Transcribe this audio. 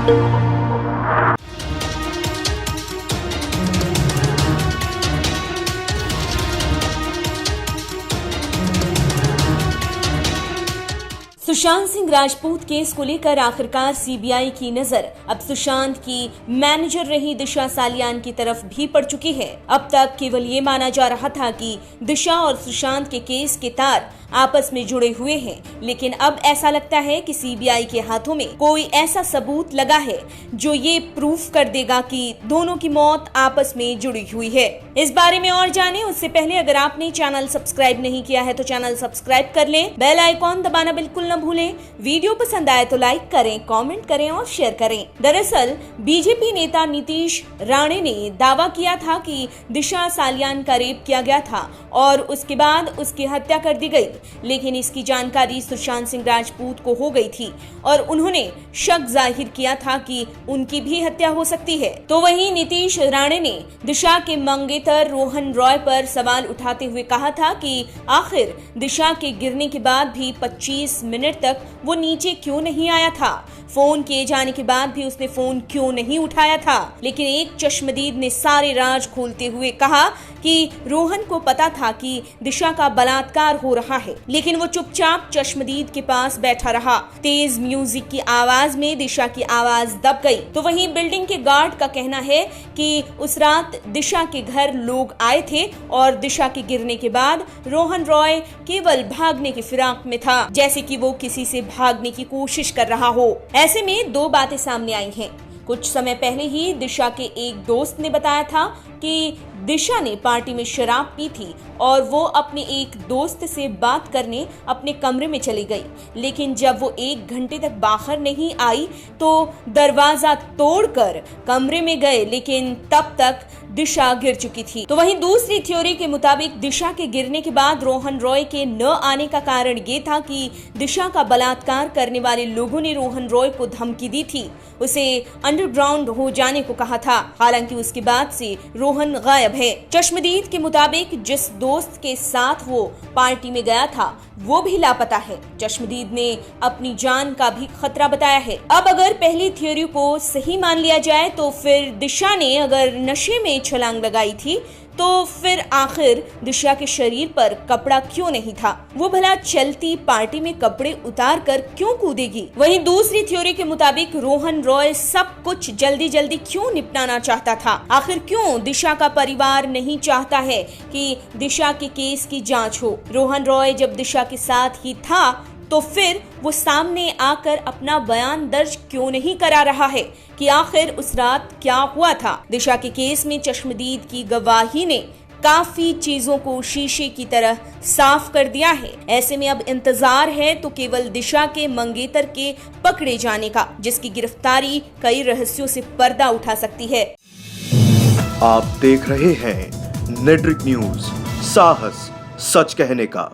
Sushant Singh Rajput case को लेकर आखिरकार सीबीआई की नजर अब सुशांत की मैनेजर रही दिशा सालियान की तरफ भी पड़ चुकी है। अब तक केवल ये माना जा रहा था कि दिशा और सुशांत के केस के तार आपस में जुड़े हुए हैं, लेकिन अब ऐसा लगता है कि सीबीआई के हाथों में कोई ऐसा सबूत लगा है जो ये प्रूफ कर देगा कि दोनों की मौत आपस में जुड़ी हुई है। इस बारे में और जाने उससे पहले अगर आपने चैनल सब्सक्राइब नहीं किया है तो चैनल सब्सक्राइब कर लें, बेल आइकॉन दबाना बिल्कुल न भूलें। वीडियो पसंद आए तो लाइक करें, कमेंट करें और शेयर करें। दरअसल बीजेपी नेता नीतीश राणे ने दावा किया था कि दिशा सालियान का रेप किया गया था और उसके बाद उसकी हत्या कर दी गई, लेकिन इसकी जानकारी सुशांत सिंह राजपूत को हो गई थी और उन्होंने शक जाहिर किया था कि उनकी भी हत्या हो सकती है। तो वहीं नीतीश राणे ने दिशा के मंगेतर रोहन रॉय पर सवाल उठाते हुए कहा था कि आखिर दिशा के गिरने के बाद भी 25 मिनट तक वो नीचे क्यों नहीं आया था, फोन किए जाने के बाद भी उसने फोन क्यों नहीं उठाया था। लेकिन एक चश्मदीद ने सारे राज खोलते हुए कहा कि रोहन को पता था कि दिशा का बलात्कार हो रहा है, लेकिन वो चुपचाप चश्मदीद के पास बैठा रहा। तेज म्यूजिक की आवाज में दिशा की आवाज दब गई। तो वहीं बिल्डिंग के गार्ड का कहना है कि उस रात दिशा के घर लोग आए थे और दिशा के गिरने के बाद रोहन रॉय केवल भागने की फिराक में था, जैसे कि वो किसी से भागने की कोशिश कर रहा हो। ऐसे में दो बातें सामने आई हैं। कुछ समय पहले ही दिशा के एक दोस्त ने बताया था कि दिशा ने पार्टी में शराब पी थी और वो अपने एक दोस्त से बात करने अपने कमरे में चली गई, लेकिन जब वो 1 घंटे तक बाहर नहीं आई तो दरवाजा तोड़कर कमरे में गए, लेकिन तब तक दिशा गिर चुकी थी। तो वहीं दूसरी थ्योरी के मुताबिक दिशा के गिरने के बाद रोहन रॉय के न आने का कारण ये था कि दिशा का बलात्कार करने वाले लोगों ने रोहन रॉय को धमकी दी थी, उसे अंडरग्राउंड हो जाने को कहा था। हालांकि उसके बाद से रोहन गायब है। चश्मदीद के मुताबिक जिस दोस्त के साथ वो पार्टी में गया था वो भी लापता है। चश्मदीद ने अपनी जान का भी खतरा बताया है। अब अगर पहली थ्योरी को सही मान लिया जाए तो फिर दिशा ने अगर नशे में छलांग लगाई थी तो फिर आखिर दिशा के शरीर पर कपड़ा क्यों नहीं था? वो भला चलती पार्टी में कपड़े उतार कर क्यों कूदेगी? वहीं दूसरी थ्योरी के मुताबिक रोहन रॉय सब कुछ जल्दी जल्दी क्यों निपटाना चाहता था? आखिर क्यों दिशा का परिवार नहीं चाहता है कि दिशा के केस की जांच हो? रोहन रॉय जब दिशा के साथ ही था तो फिर वो सामने आकर अपना बयान दर्ज क्यों नहीं करा रहा है कि आखिर उस रात क्या हुआ था? दिशा के केस में चश्मदीद की गवाही ने काफी चीजों को शीशे की तरह साफ कर दिया है। ऐसे में अब इंतजार है तो केवल दिशा के मंगेतर के पकड़े जाने का, जिसकी गिरफ्तारी कई रहस्यों से पर्दा उठा सकती है। आप देख रहे हैं नेट्रिक न्यूज, साहस सच कहने का।